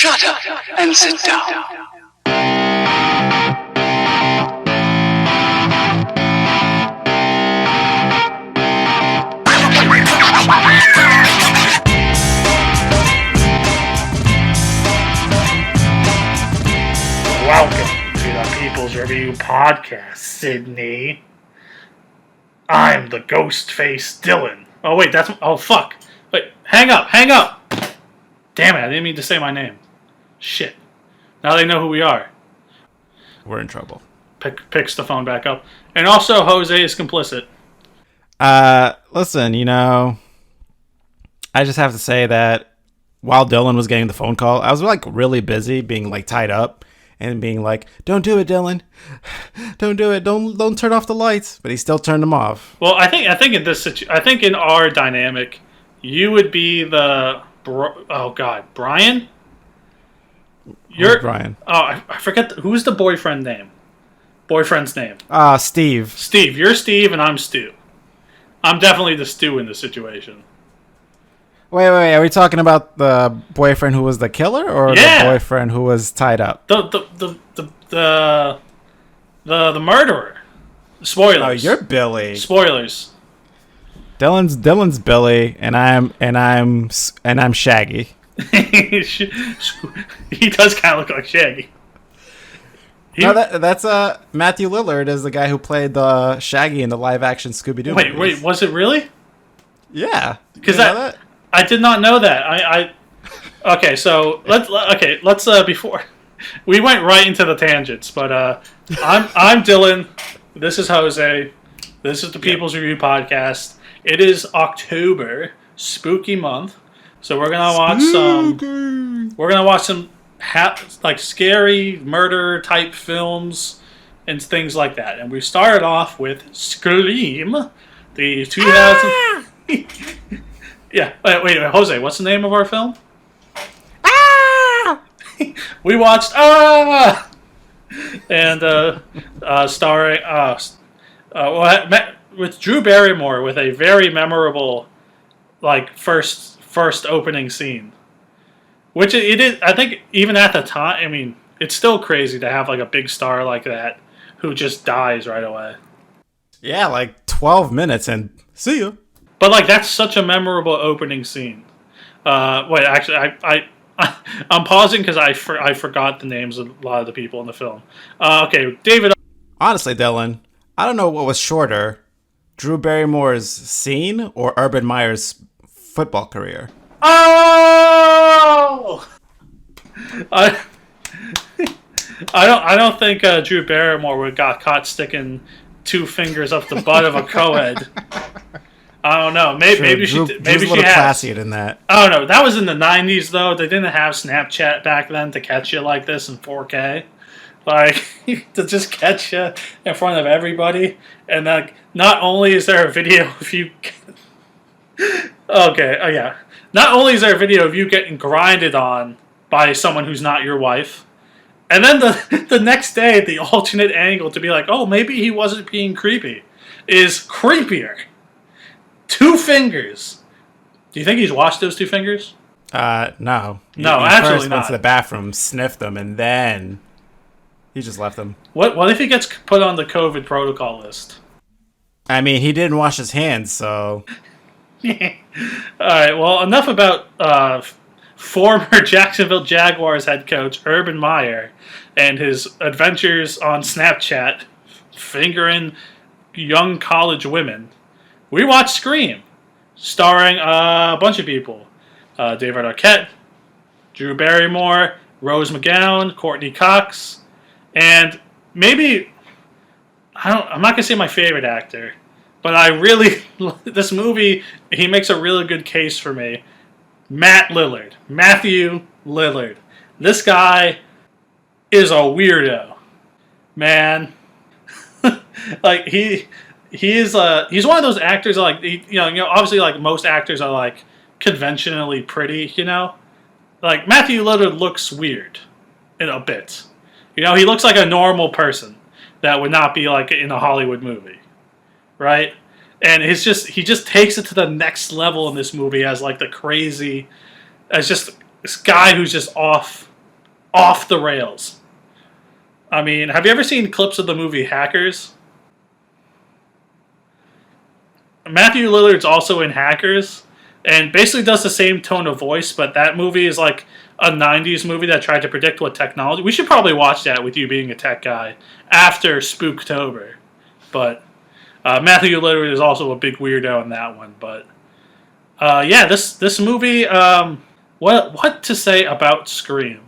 Shut up and sit down. Welcome to the People's Review Podcast, Sydney. I'm the Ghostface Dylan. Oh, wait, that's... Oh, fuck. Wait, hang up. Damn it, I didn't mean to say my name. Shit. Now they know who we are. We're in trouble. Picks the phone back up. And also, Jose is complicit. Listen, I just have to say that while Dylan was getting the phone call, I was really busy being tied up and being like, "Don't do it, Dylan. Don't do it. Don't turn off the lights." But he still turned them off. Well, I think in this I think in our dynamic, you would be the Brian. You're Brian. Oh, I forget who's the boyfriend's name. Steve. Steve, you're Steve, and I'm Stu. I'm definitely the Stu in this situation. Wait. Are we talking about the boyfriend who was the killer, or the boyfriend who was tied up? The murderer. Spoilers. Oh, you're Billy. Spoilers. Dylan's Billy, and I'm Shaggy. He does kind of look like Shaggy. No, that's Matthew Lillard is the guy who played the Shaggy in the live-action Scooby-Doo movies. Wait, was it really? Yeah. Because I did not know that. Okay, so let's before we went right into the tangents, but I'm Dylan. This is Jose. This is the People's Review Podcast. It is October, spooky month, so we're gonna watch some scary murder type films and things like that. And we started off with Scream, the 2000. Yeah. Wait, Jose, what's the name of our film? We watched and starring with Drew Barrymore with a very memorable first opening scene. Which it is, I think, even at the time, I mean, it's still crazy to have a big star like that who just dies right away. Yeah, 12 minutes and see ya. But that's such a memorable opening scene. Wait, actually, I'm pausing because I forgot the names of a lot of the people in the film. Okay, David. Honestly, Dylan, I don't know what was shorter, Drew Barrymore's scene or Urban Meyer's football career. Oh! I don't think Drew Barrymore would got caught sticking 2 fingers up the butt of a co-ed. I don't know. Maybe she has. Classier than that. I don't know. That was in the 90s, though. They didn't have Snapchat back then to catch you like this in 4K. To just catch you in front of everybody. And not only is there a video of you... Okay, oh yeah. Not only is there a video of you getting grinded on by someone who's not your wife, and then the next day, the alternate angle to be oh, maybe he wasn't being creepy, is creepier. 2 fingers. Do you think he's washed those 2 fingers? No. No, he absolutely first not. went to the bathroom, sniffed them, and then he just left them. What if he gets put on the COVID protocol list? I mean, he didn't wash his hands, so... Alright, well, enough about former Jacksonville Jaguars head coach Urban Meyer and his adventures on Snapchat fingering young college women. We watched Scream, starring a bunch of people. David Arquette, Drew Barrymore, Rose McGowan, Courtney Cox, and maybe, I'm not going to say my favorite actor, but this movie, he makes a really good case for me. Matthew Lillard. This guy is a weirdo. Man. He's one of those actors obviously most actors are conventionally pretty, Matthew Lillard looks weird in a bit. He looks like a normal person that would not be in a Hollywood movie. Right? And he just takes it to the next level in this movie as the crazy, as just this guy who's just off off the rails. I mean, have you ever seen clips of the movie Hackers? Matthew Lillard's also in Hackers, and basically does the same tone of voice, but that movie is like a 90s movie that tried to predict what technology... We should probably watch that with you being a tech guy after Spooktober. But Matthew Lillard is also a big weirdo in that one. But yeah, this movie... what to say about Scream?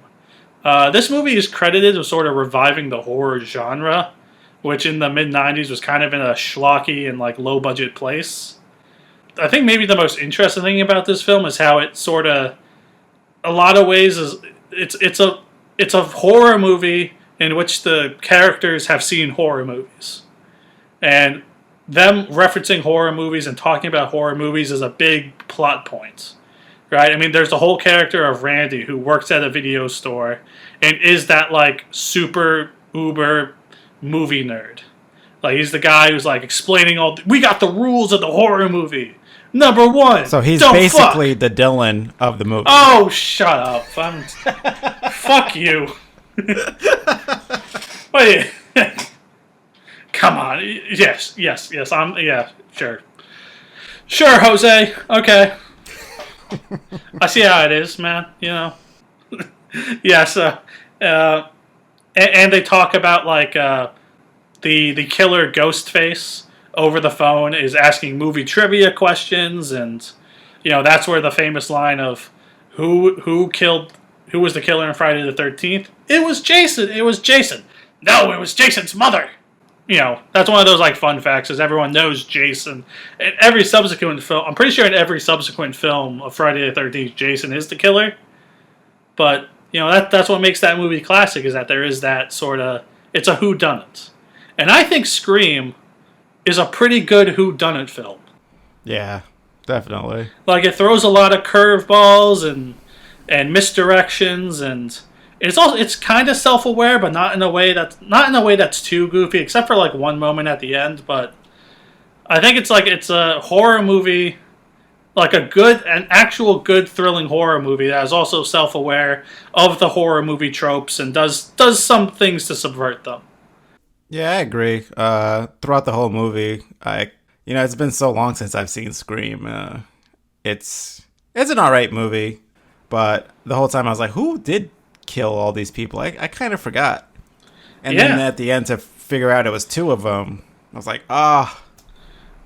This movie is credited with sort of reviving the horror genre, which in the mid-90s was kind of in a schlocky and like low-budget place. I think maybe the most interesting thing about this film is how it sort of, a lot of ways, is it's a horror movie in which the characters have seen horror movies, and them referencing horror movies and talking about horror movies is a big plot point, right? I mean, there's the whole character of Randy who works at a video store and is that like super uber movie nerd. Like, he's the guy who's like explaining we got the rules of the horror movie. Number one. So he's basically the Dylan of the movie. Oh, shut up. Fuck you. Wait. Come on. Yes. Yeah, sure. Sure, Jose. Okay. I see how it is, man. You know. Yeah, so and they talk about like the killer Ghostface over the phone is asking movie trivia questions, and that's where the famous line of who was the killer in Friday the 13th? It was Jason. No, it was Jason's mother. That's one of those like fun facts, is everyone knows Jason. In every subsequent film, I'm pretty sure in every subsequent film of Friday the 13th, Jason is the killer. But that's what makes that movie classic, is that there is that sort of, it's a whodunit. And I think Scream is a pretty good whodunit film. Yeah, definitely. Like, it throws a lot of curveballs and misdirections, and it's kind of self-aware, but not in a way that's too goofy, except for like one moment at the end. But I think it's a horror movie, like an actual good thrilling horror movie that is also self-aware of the horror movie tropes and does some things to subvert them. Yeah, I agree. Throughout the whole movie, it's been so long since I've seen Scream. It's an alright movie, but the whole time I was like, who did kill all these people? I kind of forgot. And then at the end to figure out it was two of them, I was like,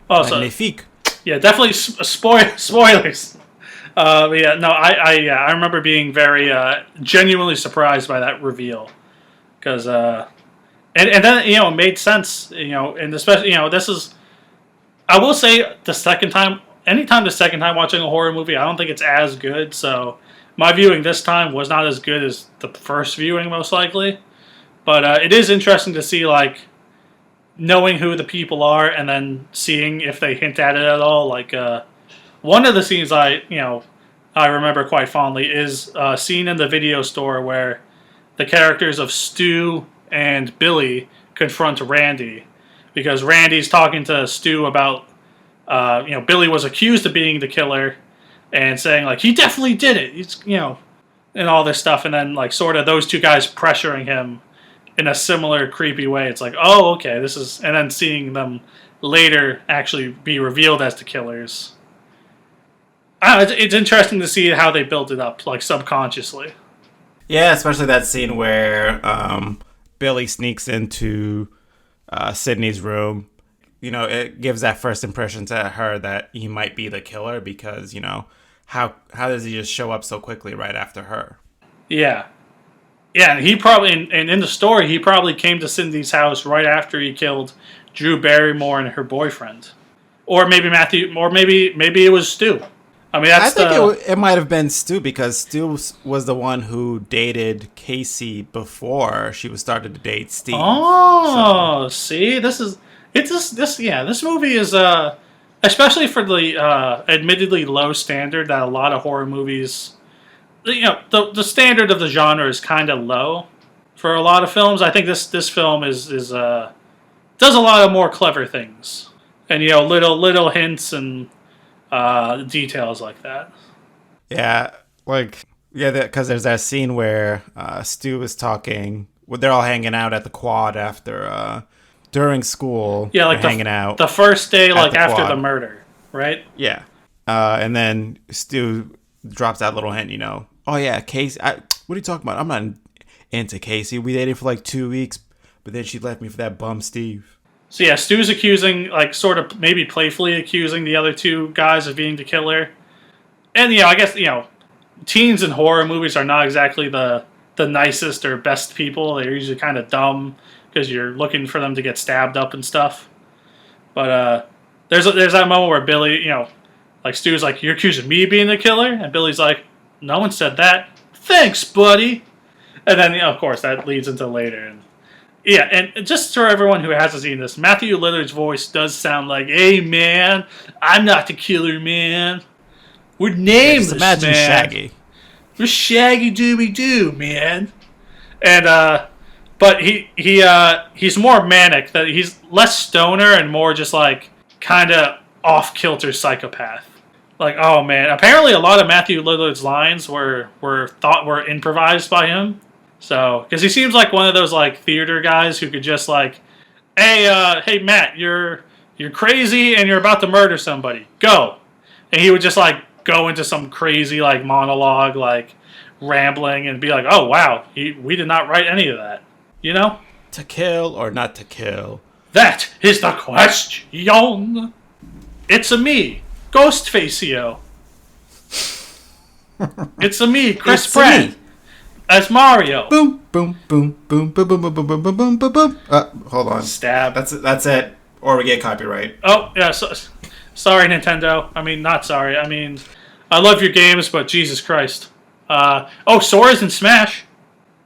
magnifique. Yeah, definitely spoilers. I remember being very genuinely surprised by that reveal, because and then it made sense, and especially this is, I will say, the second time watching a horror movie, I don't think it's as good. So my viewing this time was not as good as the first viewing, most likely. But it is interesting to see, like, knowing who the people are and then seeing if they hint at it at all. Like, one of the scenes I remember quite fondly is a scene in the video store where the characters of Stu and Billy confront Randy, because Randy's talking to Stu about, Billy was accused of being the killer, and saying like, he definitely did it. It's, and all this stuff, and then like sort of those two guys pressuring him in a similar creepy way. It's like, oh, okay, this is, and then seeing them later actually be revealed as the killers. It's interesting to see how they build it up, like, subconsciously. Yeah, especially that scene where Billy sneaks into Sydney's room. It gives that first impression to her that he might be the killer, because, how does he just show up so quickly right after her? Yeah. Yeah, and he probably, and in the story, he probably came to Sydney's house right after he killed Drew Barrymore and her boyfriend. Or maybe maybe it was Stu. I mean, I think it might have been Stu, because Stu was the one who dated Casey before she was started to date Steve. Oh, see, this movie is especially for the admittedly low standard that a lot of horror movies, the standard of the genre is kind of low for a lot of films. I think this film is does a lot of more clever things, and little hints and details like that. Yeah, like Yeah, because there's that scene where Stu is talking. Well, they're all hanging out at the quad after during school. Yeah, like they're hanging out. the first day, like the after quad. the murder, right? Yeah, and then Stu drops that little hint. Oh yeah, Casey. What are you talking about? I'm not into Casey. We dated for like 2 weeks, but then she left me for that bum Steve. So yeah, Stu's accusing, like, sort of maybe playfully accusing the other two guys of being the killer. And, I guess, teens in horror movies are not exactly the nicest or best people. They're usually kind of dumb because you're looking for them to get stabbed up and stuff. But there's that moment where Billy, like, Stu's like, "You're accusing me of being the killer?" And Billy's like, "No one said that." "Thanks, buddy." And then, of course, that leads into later. And yeah, and just for everyone who hasn't seen this, Matthew Lillard's voice does sound like, "Hey, man, I'm not the killer, man. We're nameless, Just imagine man. Shaggy. We're Shaggy Dooby Doo, man." And but he's more manic. That he's less stoner and more just like kind of off kilter psychopath. Like, oh man, apparently a lot of Matthew Lillard's lines were improvised by him. So, because he seems like one of those like theater guys who could just like, hey Matt, you're crazy and you're about to murder somebody. Go, and he would just like go into some crazy like monologue, like rambling, and be like, "Oh wow, we did not write any of that." To kill or not to kill? That is the question. It's a me, Ghostfacio. It's a me, Chris It's Pratt, me. as Mario. Boom, boom, boom, boom, boom, boom, boom, boom, boom, boom, boom, boom, boom. Hold on. Stab. That's it. Or we get copyright. Oh, yeah, sorry, Nintendo. I mean, not sorry. I mean, I love your games, but Jesus Christ. Sora's in Smash.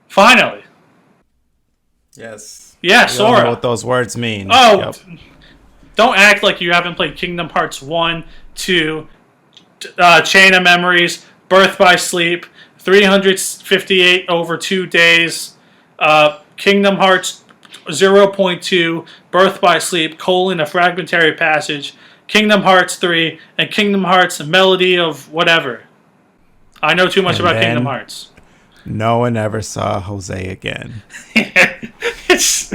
Finally. Yes. Yeah, You don't Sora. know what those words mean. Oh, Yep. don't act like you haven't played Kingdom Hearts 1, 2, Chain of Memories, Birth by Sleep, 358 over 2 days, Kingdom Hearts 0.2, Birth by Sleep, a fragmentary passage, Kingdom Hearts 3, and Kingdom Hearts Melody of whatever. I know too much And about then- Kingdom Hearts. No one ever saw Jose again. It's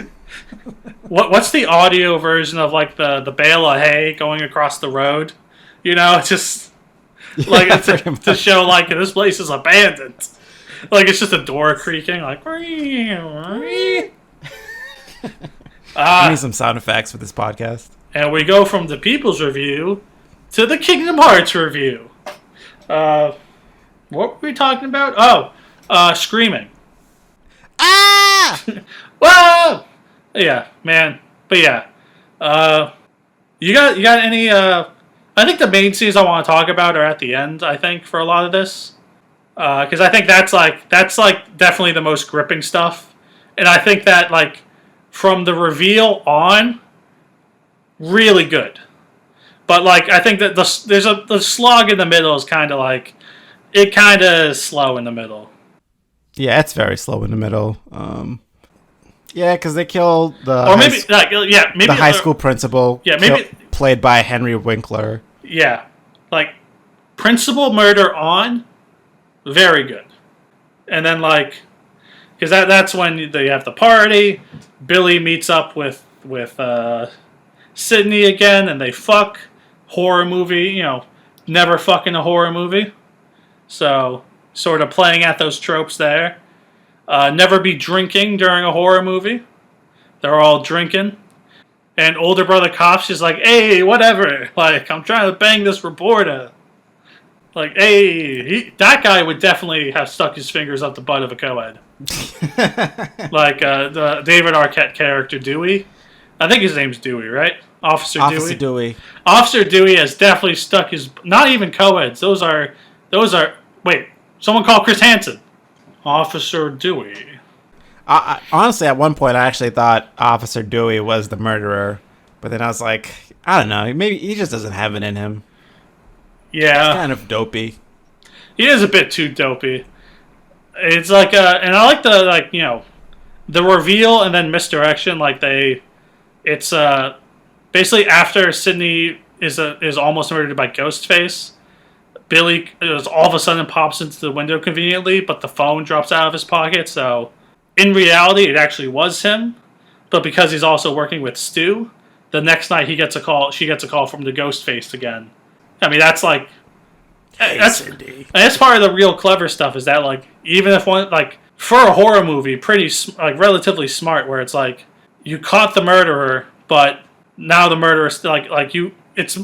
what's the audio version of like the bale of hay going across the road? It's just like pretty to show like this place is abandoned. Like it's just a door creaking, like. We need some sound effects for this podcast. And we go from the People's Review to the Kingdom Hearts Review. What were we talking about? Screaming. Ah! Whoa! Yeah, man. But yeah. You got any I think the main scenes I want to talk about are at the end, I think, for a lot of this. Because I think that's definitely the most gripping stuff. And I think that like from the reveal on, really good. But like I think that the slog in the middle is kind of like it kind of is slow in the middle. Yeah, it's very slow in the middle. Yeah, because they killed the Or maybe maybe the high school principal. Yeah, maybe- played by Henry Winkler. Yeah, like principal murder on, very good. And then like, because that's when they have the party. Billy meets up with Sydney again, and they fuck. Horror movie, never fucking a horror movie. So sort of playing at those tropes there. Never be drinking during a horror movie. They're all drinking. And older brother Cops is like, "Hey, whatever. Like, I'm trying to bang this reporter." Like, hey, that guy would definitely have stuck his fingers up the butt of a co-ed. Like the David Arquette character, Dewey. I think his name's Dewey, right? Officer Dewey. Officer Dewey has definitely stuck his... Not even co-eds. Those are... Wait, someone call Chris Hansen. Officer Dewey. Honestly, at one point, I actually thought Officer Dewey was the murderer. But then I was like, I don't know. Maybe he just doesn't have it in him. Yeah. Kind of dopey. He is a bit too dopey. It's like... and I like the, like, the reveal and then misdirection. Like, it's basically after Sydney is almost murdered by Ghostface. Billy all of a sudden pops into the window conveniently, but the phone drops out of his pocket. So in reality, it actually was him. But because he's also working with Stu, the next night he gets a call. She gets a call from the ghost face again. I mean, that's like that's part of the real clever stuff. Is that like even if one like for a horror movie, pretty like relatively smart, where it's like you caught the murderer, but now the murderer is like you. It's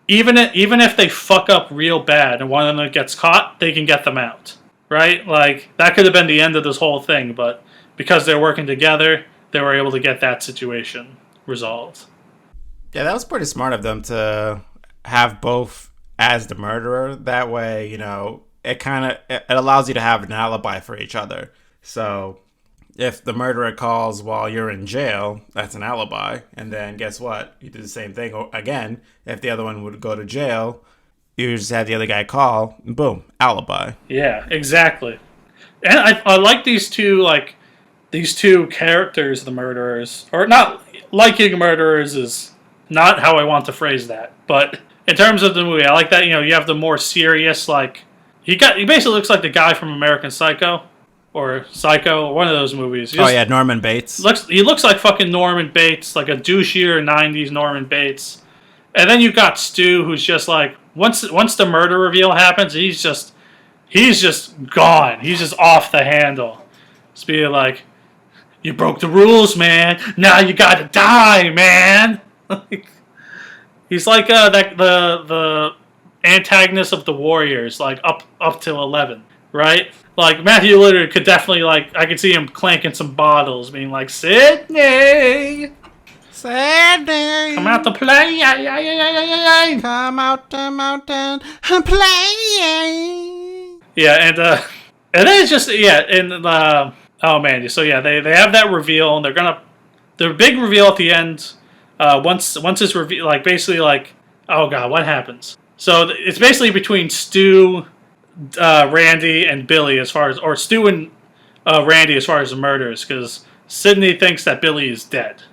even if they fuck up real bad and one of them gets caught, they can get them out, right? Like that could have been the end of this whole thing, but because they're working together, they were able to get that situation resolved. Yeah, that was pretty smart of them to have both as the murderer. That way, it allows you to have an alibi for each other. So if the murderer calls while you're in jail, that's an alibi. And then guess what? You do the same thing again. If the other one would go to jail, you just have the other guy call, and boom, alibi. Yeah, exactly. And I like these two characters, the murderers, or not liking murderers is not how I want to phrase that. But in terms of the movie, I like that. You have the more serious, like he basically looks like the guy from American Psycho. Or Psycho, one of those movies. Norman Bates. He looks like fucking Norman Bates, like a douchier 90s Norman Bates. And then you got Stu, who's just like, once the murder reveal happens, he's just gone. He's just off the handle. Just being like, you broke the rules, man. Now you gotta die, man. He's like the antagonist of the Warriors, like up till 11, right? Like, Matthew Lillard could definitely, I could see him clanking some bottles, being like, Sydney! Sydney! Come out to play! Come out the mountain and play! Yeah, and then it's just, oh man, so yeah, they have that reveal, and the big reveal at the end, once it's revealed, basically, oh god, what happens? So, it's basically between Stu, Randy and Billy or Stu and Randy as far as the murders, because Sydney thinks that Billy is dead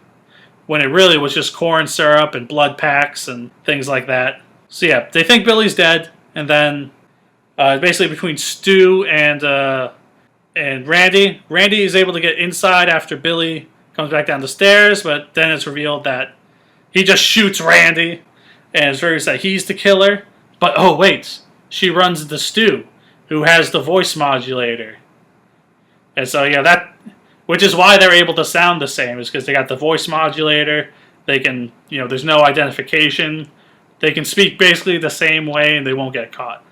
when it really was just corn syrup and blood packs and things like that. So yeah, they think Billy's dead, and then basically between Stu and Randy is able to get inside after Billy comes back down the stairs, but then it's revealed that he just shoots Randy, and it's very sad he's the killer. But oh wait, she runs into Stu, who has the voice modulator. And so, which is why they're able to sound the same, is because they got the voice modulator. They can, there's no identification. They can speak basically the same way and they won't get caught.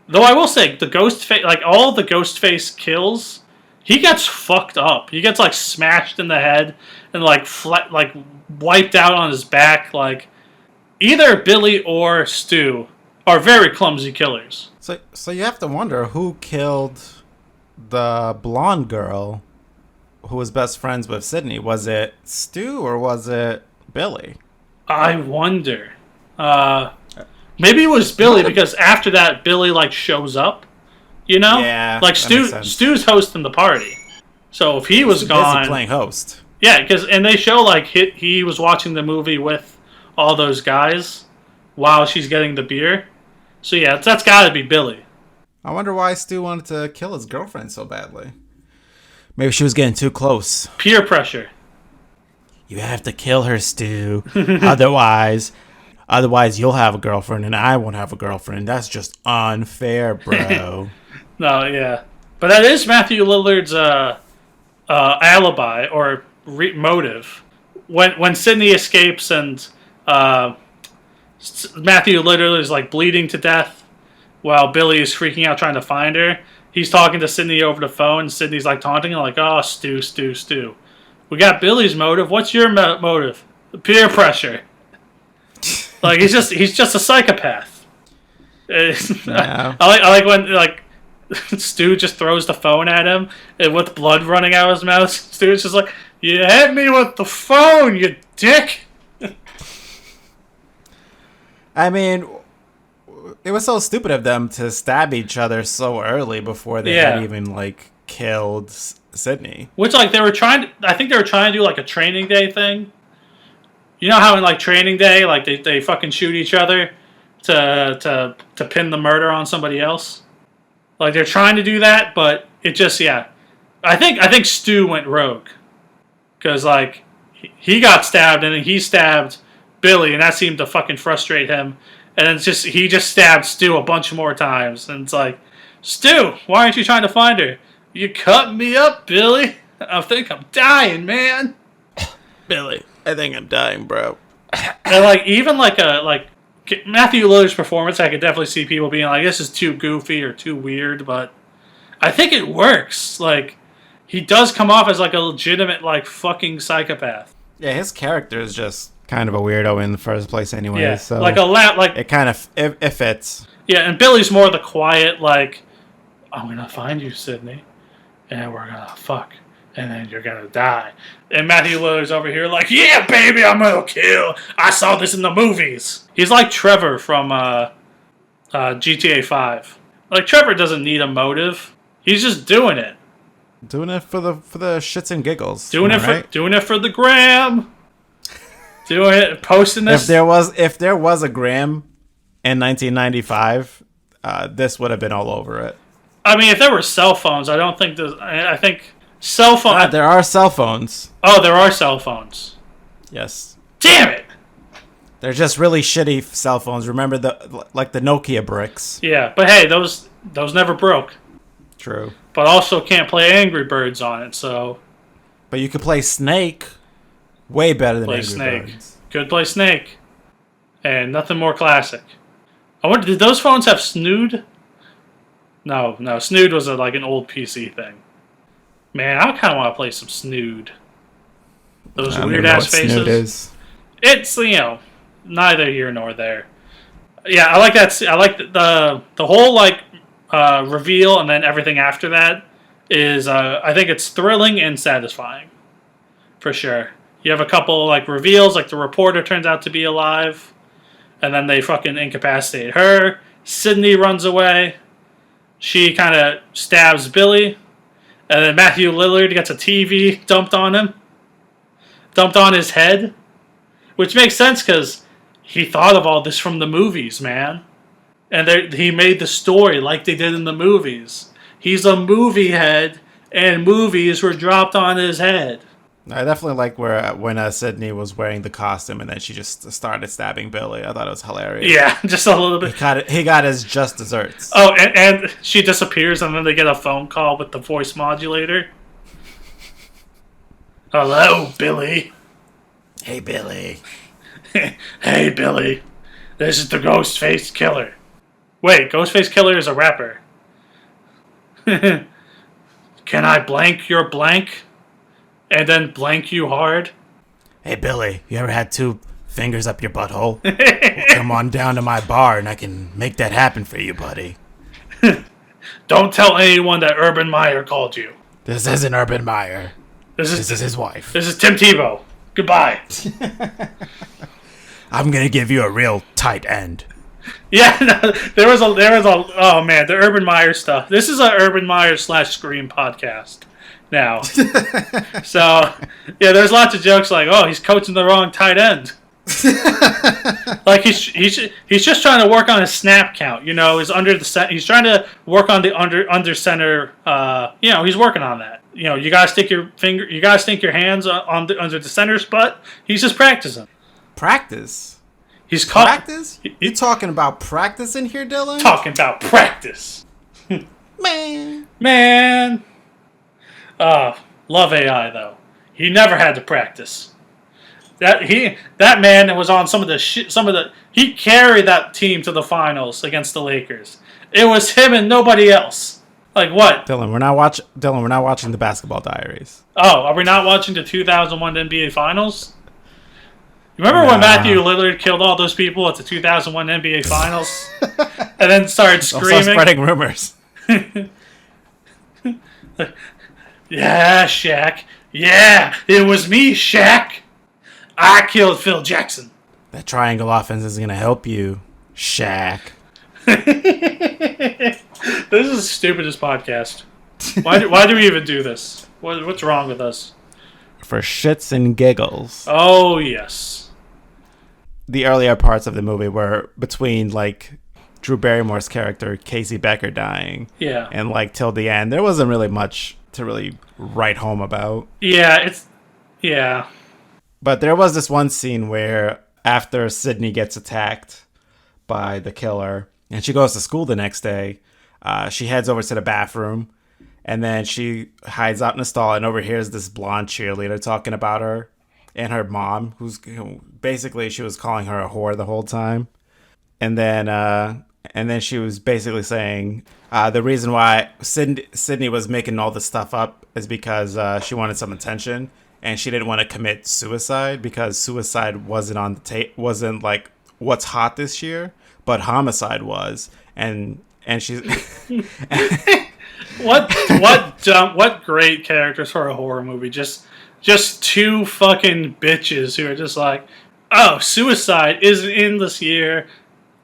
Though I will say, the Ghostface, all the Ghostface kills, he gets fucked up. He gets, smashed in the head and, wiped out on his back. Either Billy or Stu are very clumsy killers. So you have to wonder who killed the blonde girl who was best friends with Sydney. Was it Stu or was it Billy? I wonder. Maybe it was Billy, because after that, Billy shows up. Yeah. Stu's hosting the party. So if he was gone, busy playing host. Yeah, and they show he was watching the movie with all those guys while she's getting the beer. So yeah, that's got to be Billy. I wonder why Stu wanted to kill his girlfriend so badly. Maybe she was getting too close. Peer pressure. You have to kill her, Stu. Otherwise you'll have a girlfriend and I won't have a girlfriend. That's just unfair, bro. No, yeah. But that is Matthew Lillard's alibi or motive. When Sydney escapes and Matthew literally is bleeding to death while Billy is freaking out trying to find her. He's talking to Sydney over the phone. Sydney's taunting him oh, Stu. We got Billy's motive. What's your motive? Peer pressure. He's just a psychopath. Yeah. I like when Stu just throws the phone at him and with blood running out of his mouth. Stu's just you hit me with the phone, you dick. I mean, it was so stupid of them to stab each other so early before they had even killed Sydney. Which they were trying. I think they were trying to do a Training Day thing. You know how in Training Day they fucking shoot each other to pin the murder on somebody else. Like they're trying to do that, but it just I think Stu went rogue because like he got stabbed and then he stabbed Billy, and that seemed to fucking frustrate him. And then he just stabbed Stu a bunch more times, and it's like, Stu, why aren't you trying to find her? You cut me up, Billy. I think I'm dying, man. Billy, I think I'm dying, bro. And like even like Matthew Lillard's performance, I could definitely see people being like, this is too goofy or too weird, but I think it works. Like he does come off as like a legitimate like fucking psychopath. Yeah, his character is just kind of a weirdo in the first place anyway. Yeah, so like it kind of it fits. Yeah, and Billy's more the quiet, like, I'm gonna find you, Sydney, and we're gonna fuck, and then you're gonna die. And Matthew Lillard's over here like, yeah, baby, I'm gonna kill. I saw this in the movies. He's like Trevor from GTA 5. Like Trevor doesn't need a motive. He's just doing it. Doing it for the shits and giggles. Doing it for the gram. Doing it, posting this. If there was a gram in 1995, this would have been all over it. I mean, if there were cell phones, I don't think I think cell phone. There are cell phones. Oh, there are cell phones. Yes. Damn it! They're just really shitty cell phones. Remember the Nokia bricks. Yeah, but hey, those never broke. True. But also can't play Angry Birds on it, so. But you could play Snake. Way better than Play Angry Snake. Birds. Could play Snake. And nothing more classic. I wonder, did those phones have Snood? No, Snood was like an old PC thing. Man, I kind of want to play some Snood. Those weird ass faces. Snood is. It's neither here nor there. Yeah, I like that. I like the whole like reveal and then everything after that is. I think it's thrilling and satisfying, for sure. You have a couple like reveals, like the reporter turns out to be alive, and then they fucking incapacitate her. Sydney runs away. She kind of stabs Billy, and then Matthew Lillard gets a TV dumped on his head, which makes sense because he thought of all this from the movies, man. And he made the story like they did in the movies. He's a movie head, and movies were dropped on his head. I definitely like when Sydney was wearing the costume and then she just started stabbing Billy. I thought it was hilarious. Yeah, just a little bit. He got his just desserts. Oh, and she disappears, and then they get a phone call with the voice modulator. Hello, Billy. Hey, Billy. Hey, Billy. This is the Ghostface Killer. Wait, Ghostface Killer is a rapper. Can I blank your blank? And then blank you hard? Hey, Billy, you ever had 2 fingers up your butthole? Well, come on down to my bar and I can make that happen for you, buddy. Don't tell anyone that Urban Meyer called you. This isn't Urban Meyer. This is his wife. This is Tim Tebow. Goodbye. I'm gonna give you a real tight end. Yeah, no, there was a oh man, the Urban Meyer stuff. This is a Urban Meyer / Scream podcast now. So yeah, there's lots of jokes like, oh, he's coaching the wrong tight end. Like he's just trying to work on his snap count. You know, he's trying to work on the under center. You know, he's working on that. You know, you gotta stick your hands under the center's butt. He's just practicing. Practice. He's caught. Practice? You talking about practice in here, Dylan? Talking about practice. Man. Love AI though. He never had to practice. That man was on some of the he carried that team to the finals against the Lakers. It was him and nobody else. Like what? Dylan, we're not watching the Basketball Diaries. Oh, are we not watching the 2001 NBA Finals? Remember when Matthew Lillard killed all those people at the 2001 NBA Finals? And then started screaming? Also spreading rumors. Yeah, Shaq. Yeah, it was me, Shaq. I killed Phil Jackson. That triangle offense isn't going to help you, Shaq. This is the stupidest podcast. Why do we even do this? What's wrong with us? For shits and giggles. Oh, yes. the earlier parts of the movie were between like Drew Barrymore's character Casey Becker dying, Yeah. and like till the end, there wasn't really much to really write home about. Yeah. But there was this one scene where after Sydney gets attacked by the killer and she goes to school the next day, she heads over to the bathroom and then she hides out in a stall and overhears this blonde cheerleader talking about her and her mom, basically she was calling her a whore the whole time. And then she was basically saying the reason why Sydney was making all this stuff up is because she wanted some attention. And she didn't want to commit suicide because suicide wasn't on the wasn't like what's hot this year, but homicide was. And she's what great characters for a horror movie. Just two fucking bitches who are just like, oh, suicide isn't in this year.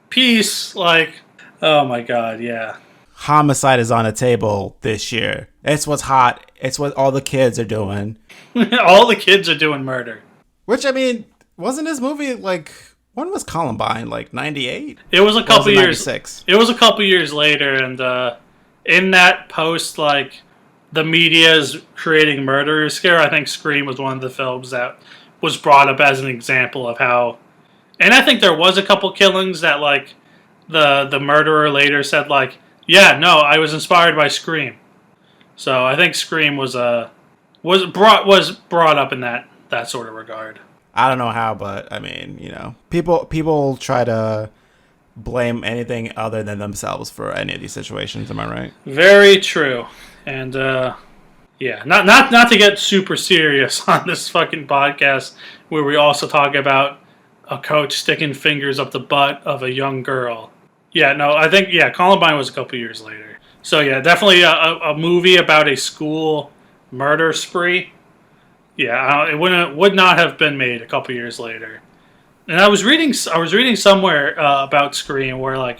Peace. Like, oh my god, yeah. Homicide is on the table this year. It's what's hot. It's what all the kids are doing. All the kids are doing murder. Which, I mean, wasn't this movie like, when was Columbine? Like 98? It was a couple years. 96? It was a couple years later, and in that post, like the media's creating murderer scare, I think Scream was one of the films that was brought up as an example of how. And I think there was a couple killings that like the murderer later said like, yeah, no, I was inspired by Scream. So I think Scream was brought up in that sort of regard. I don't know how, but I mean, you know, people try to blame anything other than themselves for any of these situations. Am I right? Very true. And yeah, not to get super serious on this fucking podcast, where we also talk about a coach sticking fingers up the butt of a young girl. Yeah, no, I think Columbine was a couple years later. So yeah, definitely a movie about a school murder spree. Yeah, it would not have been made a couple years later. And I was reading somewhere about Scream where like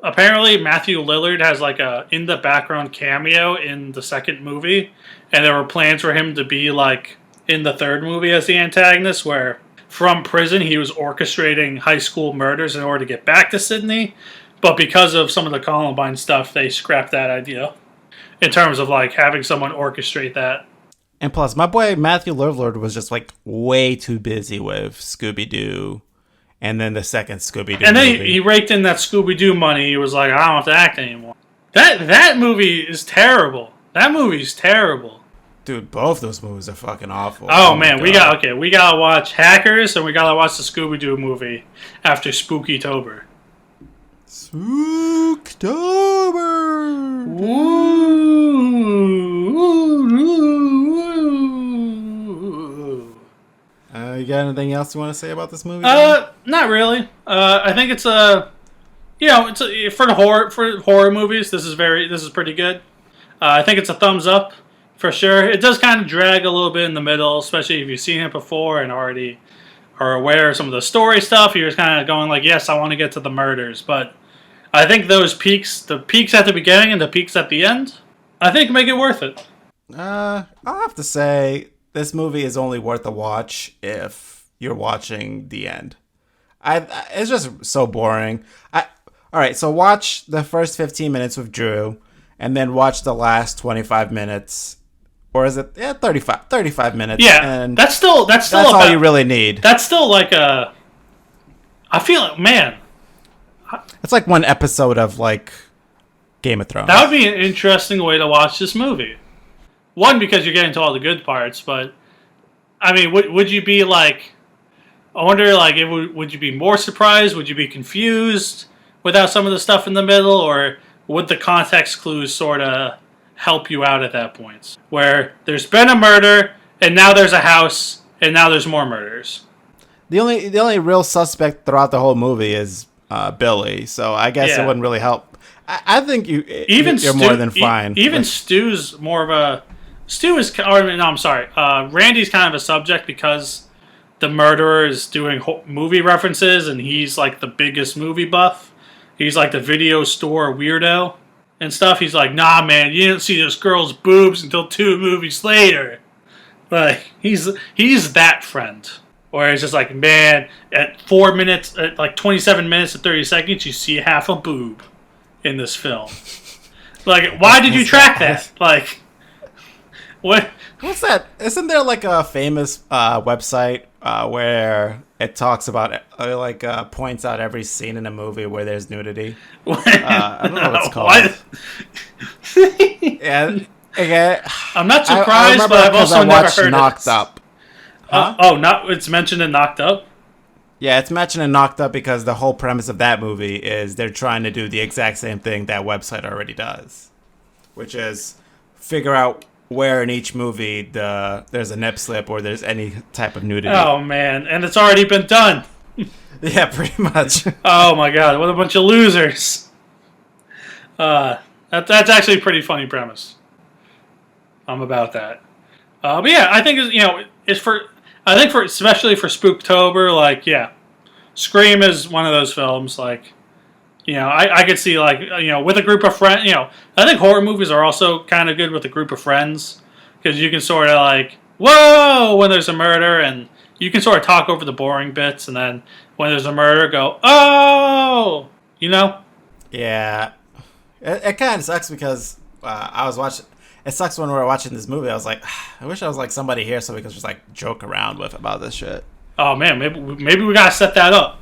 apparently Matthew Lillard has like a in the background cameo in the second movie, and there were plans for him to be like in the third movie as the antagonist, where from prison he was orchestrating high school murders in order to get back to Sydney. But because of some of the Columbine stuff, they scrapped that idea in terms of like having someone orchestrate that. And plus, my boy Matthew Lillard was just like way too busy with Scooby-Doo, and then the second Scooby-Doo and then movie. he raked in that Scooby-Doo money. He was like, I don't have to act anymore. That movie is terrible. That movie's terrible. Dude, both those movies are fucking awful. Oh man, we gotta watch Hackers, and we gotta watch the Scooby-Doo movie after Spookytober. Spooktober. You got anything else you want to say about this movie? Not really. I think it's for horror movies. This is pretty good. I think it's a thumbs up for sure. It does kind of drag a little bit in the middle, especially if you've seen it before and already are aware of some of the story stuff. You're just kind of going like, yes, I want to get to the murders, but I think those peaks, the peaks at the beginning and the peaks at the end, I think make it worth it. I'll have to say this movie is only worth a watch if you're watching the end. It's just so boring. All right, so watch the first 15 minutes with Drew, and then watch the last 25 minutes. Or is it 35 minutes? Yeah, and that's all you really need. That's still like I feel like, man, it's like one episode of like Game of Thrones. That would be an interesting way to watch this movie. One, because you're getting to all the good parts, but I mean, would you be like? I wonder, like, would you be more surprised? Would you be confused without some of the stuff in the middle, or would the context clues sort of help you out at that point, where there's been a murder and now there's a house and now there's more murders? The only real suspect throughout the whole movie is Billy, so I guess it wouldn't really help. I think you're more than fine. Even Stu's more of a Randy's kind of a subject because the murderer is doing movie references and he's like the biggest movie buff. He's like the video store weirdo and stuff. He's like, nah, man, you didn't see this girl's boobs until 2 movies later. Like he's that friend. Where it's just like, man, at 4 minutes, at like 27 minutes and 30 seconds, you see half a boob in this film. Like, why did you track that? Like, what? What's that? Isn't there like a famous website where it talks about points out every scene in a movie where there's nudity? I don't know what it's called. Yeah, okay. I'm not surprised, but I've also never heard Knocked it. Up. Huh? It's mentioned in Knocked Up? Yeah, it's mentioned in Knocked Up because the whole premise of that movie is they're trying to do the exact same thing that website already does, which is figure out where in each movie there's a nip slip or there's any type of nudity. Oh, man. And it's already been done. Yeah, pretty much. Oh, my God. What a bunch of losers. That's actually a pretty funny premise. I'm about that. But yeah, I think, I think especially for Spooktober, like, yeah, Scream is one of those films, like, I could see, like, with a group of friends, I think horror movies are also kind of good with a group of friends, because you can sort of, like, whoa, when there's a murder, and you can sort of talk over the boring bits, and then when there's a murder, go, oh, Yeah. It kind of sucks because I was watching... It sucks when we were watching this movie. I was like, I wish I was like somebody here so we could just like joke around with about this shit. Oh, man, maybe we gotta set that up.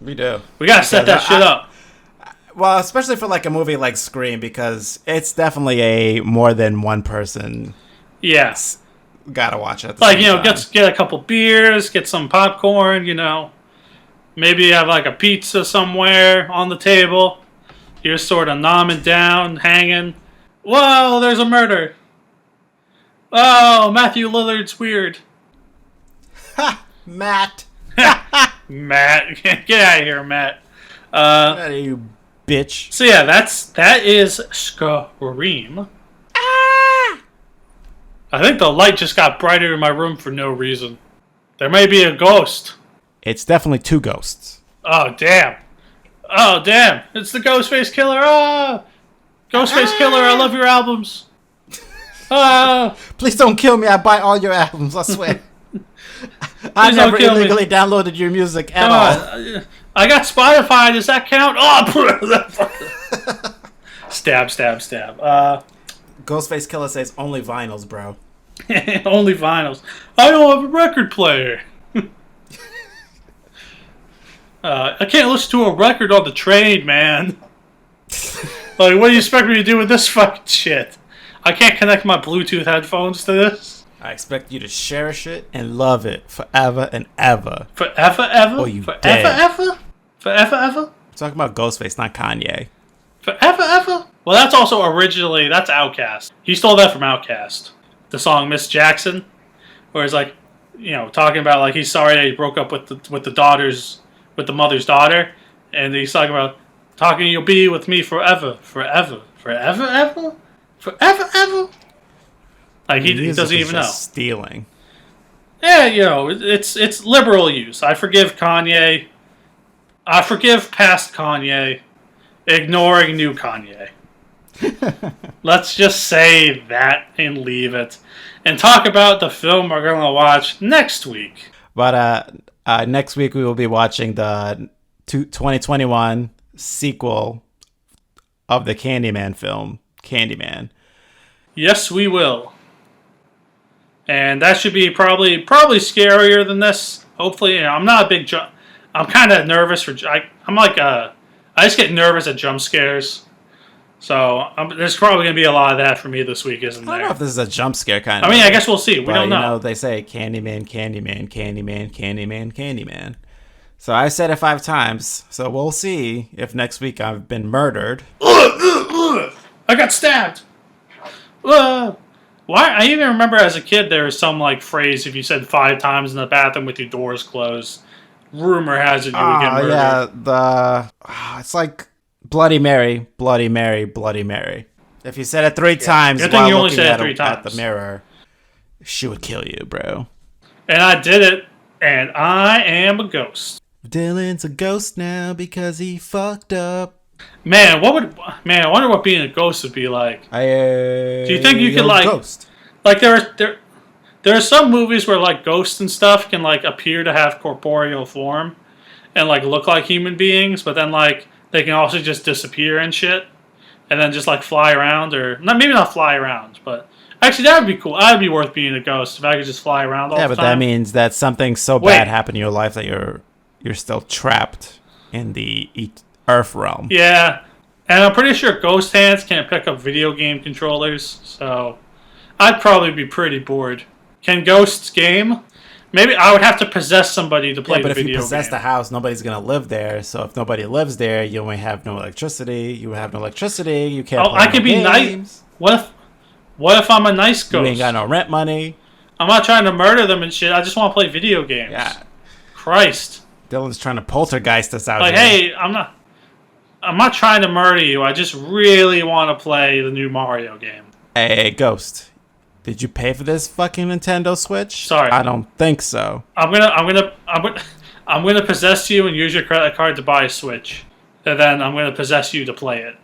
We do. We gotta set that shit up. Well, especially for like a movie like Scream, because it's definitely a more than one person. Yes. Gotta watch it. At the same time. Get a couple beers, get some popcorn. Maybe you have like a pizza somewhere on the table. You're sort of nomming down, hanging. Whoa, there's a murder. Oh, Matthew Lillard's weird. Ha! Matt. Matt. Get out of here, Matt. Get out of here, you bitch. So yeah, that is Scream. Ah! I think the light just got brighter in my room for no reason. There may be a ghost. It's definitely two ghosts. Oh, damn. Oh, damn. It's the Ghostface Killer. Ah! Ghostface Killer, I love your albums. Please don't kill me. I buy all your albums, I swear. I never illegally downloaded your music at all. I got Spotify. Does that count? Oh, stab. Ghostface Killer says only vinyls, bro. Only vinyls. I don't have a record player. I can't listen to a record on the train, man. Like, what do you expect me to do with this fucking shit? I can't connect my Bluetooth headphones to this. I expect you to cherish it and love it forever and ever. Forever, ever? Or you forever, dead. ever? Forever, ever? I'm talking about Ghostface, not Kanye. Forever, ever? Well, that's also originally, that's Outkast. He stole that from Outkast. The song Miss Jackson, where it's like, talking about, like, he's sorry that he broke up with the mother's daughter, and he's talking about, you'll be with me forever, forever, forever, ever? Forever, ever? Like, he doesn't even know. Stealing. Yeah, it's liberal use. I forgive Kanye. I forgive past Kanye, ignoring new Kanye. Let's just say that and leave it. And talk about the film we're going to watch next week. But next week we will be watching the 2021 sequel of the Candyman film, Candyman. Yes, we will. And that should be probably scarier than this. Hopefully, I'm not a big I'm kind of nervous for. I just get nervous at jump scares. So there's probably gonna be a lot of that for me this week, isn't there? I don't know if this is a jump scare kind of. I mean, I guess we'll see. We don't know. They say Candyman, Candyman, Candyman, Candyman, Candyman. So I said it 5 times. So we'll see if next week I've been murdered. I got stabbed. Why? I even remember as a kid there was some like phrase if you said 5 times in the bathroom with your doors closed. Rumor has it you would get murdered. Yeah, it's like Bloody Mary, Bloody Mary, Bloody Mary. If you said it 3 times while looking at the mirror, she would kill you, bro. And I did it, and I am a ghost. Dylan's a ghost now because he fucked up. I wonder what being a ghost would be like. Do you think you could like ghost? Like there There are some movies where like ghosts and stuff can like appear to have corporeal form and like look like human beings, but then like they can also just disappear and shit, and then just like fly around, or maybe not fly around, but actually that would be cool. That would be worth being a ghost if I could just fly around all the time. Yeah, but that means that something so bad happened in your life that you're still trapped in the Earth realm. Yeah, and I'm pretty sure ghost hands can't pick up video game controllers, so I'd probably be pretty bored. Can ghosts game? Maybe I would have to possess somebody to play the video game. But if you possess the house, nobody's going to live there. So if nobody lives there, you only have no electricity. You have no electricity. You can't play I could be nice. What if I'm a nice ghost? You ain't got no rent money. I'm not trying to murder them and shit. I just want to play video games. Yeah. Christ. Dylan's trying to poltergeist us out here. Hey, I'm not trying to murder you. I just really want to play the new Mario game. Hey, Ghost. Did you pay for this fucking Nintendo Switch? Sorry, I don't think so. I'm gonna possess you and use your credit card to buy a Switch, and then I'm gonna possess you to play it.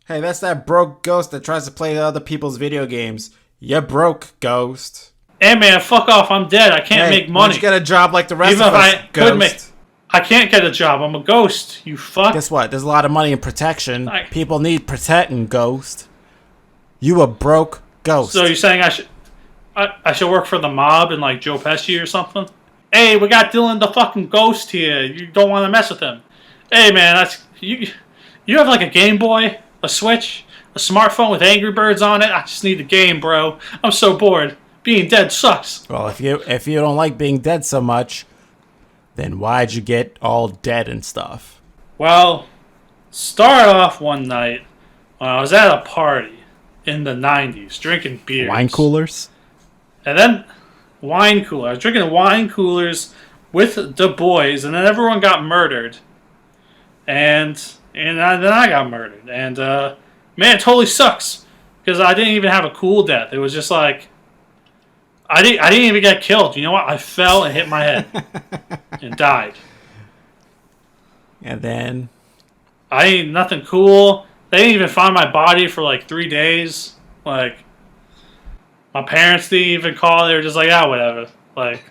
Hey, that's that broke ghost that tries to play other people's video games. You broke, Ghost. Hey man, fuck off! I'm dead. I can't make money. Why don't you get a job like the rest of us, Ghost? I can't get a job. I'm a ghost. You fuck. Guess what? There's a lot of money in protection. People need protecting, Ghost. You a broke ghost. So you're saying I should work for the mob and like Joe Pesci or something? Hey, we got Dylan the fucking ghost here. You don't want to mess with him. Hey man, you have like a Game Boy, a Switch, a smartphone with Angry Birds on it. I just need the game, bro. I'm so bored. Being dead sucks. Well, if you don't like being dead so much, then why'd you get all dead and stuff? Well, start off one night when I was at a party in the 90s, drinking beers. Wine coolers? And then wine cooler. I was drinking wine coolers with the boys, and then everyone got murdered. And then I got murdered. And, man, it totally sucks. Because I didn't even have a cool death. It was just like, I didn't even get killed. You know what? I fell and hit my head. And died. And then? I ain't nothing cool. They didn't even find my body for like 3 days. Like, my parents didn't even call. They were just like, whatever. Like,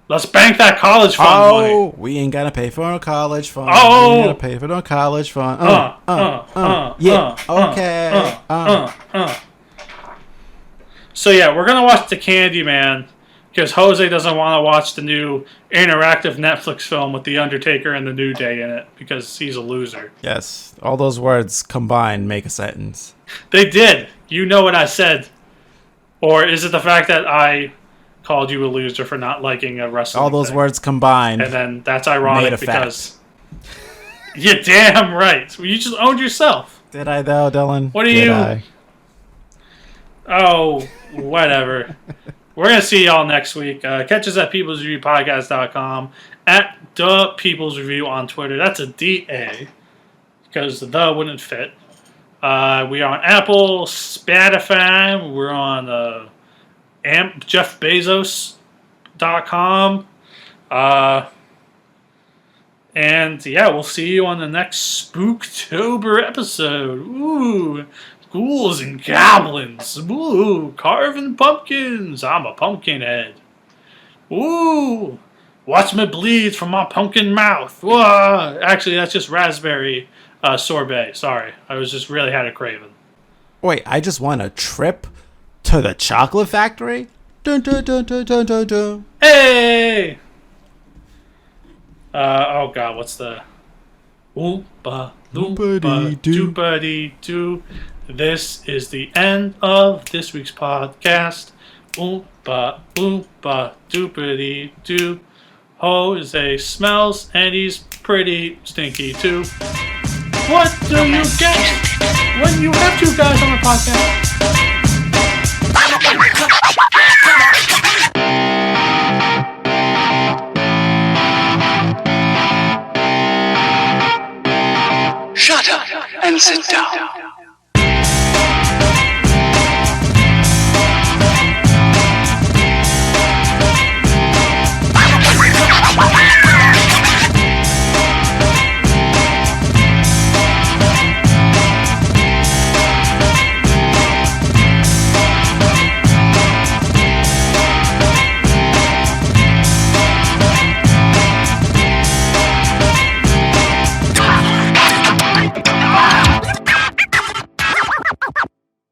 let's bank that college fund money. Oh, we ain't gonna pay for no college fund. Oh, we ain't gonna pay for no college fund. Okay. So yeah, we're gonna watch The Candyman because Jose doesn't want to watch the new interactive Netflix film with The Undertaker and The New Day in it because he's a loser. Yes, all those words combined make a sentence. They did. You know what I said. Or is it the fact that I called you a loser for not liking a wrestling all those thing? words combined. And then that's ironic because... You're damn right. Well, you just owned yourself. Did I though, Dylan? What are you... Oh, whatever. We're going to see y'all next week. Catch us at peoplesreviewpodcast.com, at The People's Review on Twitter. That's a D-A, because the wouldn't fit. We are on Apple, Spotify. We're on JeffBezos.com. And yeah, we'll see you on the next Spooktober episode. Ooh, ghouls and goblins. Ooh, carving pumpkins. I'm a pumpkin head. Ooh, watch me bleed from my pumpkin mouth. Whoa. Actually, that's just raspberry sorbet. Sorry, I was just really had a craving. Wait, I just want a trip to the chocolate factory? Dun, dun, dun, dun, dun, dun, dun. Hey! Oh god, what's the... Oompa, loompa, doopity doo. This is the end of this week's podcast. Oompa, oompa, doopity doo. Jose smells and he's pretty stinky too. What do you get when you have two guys on a podcast?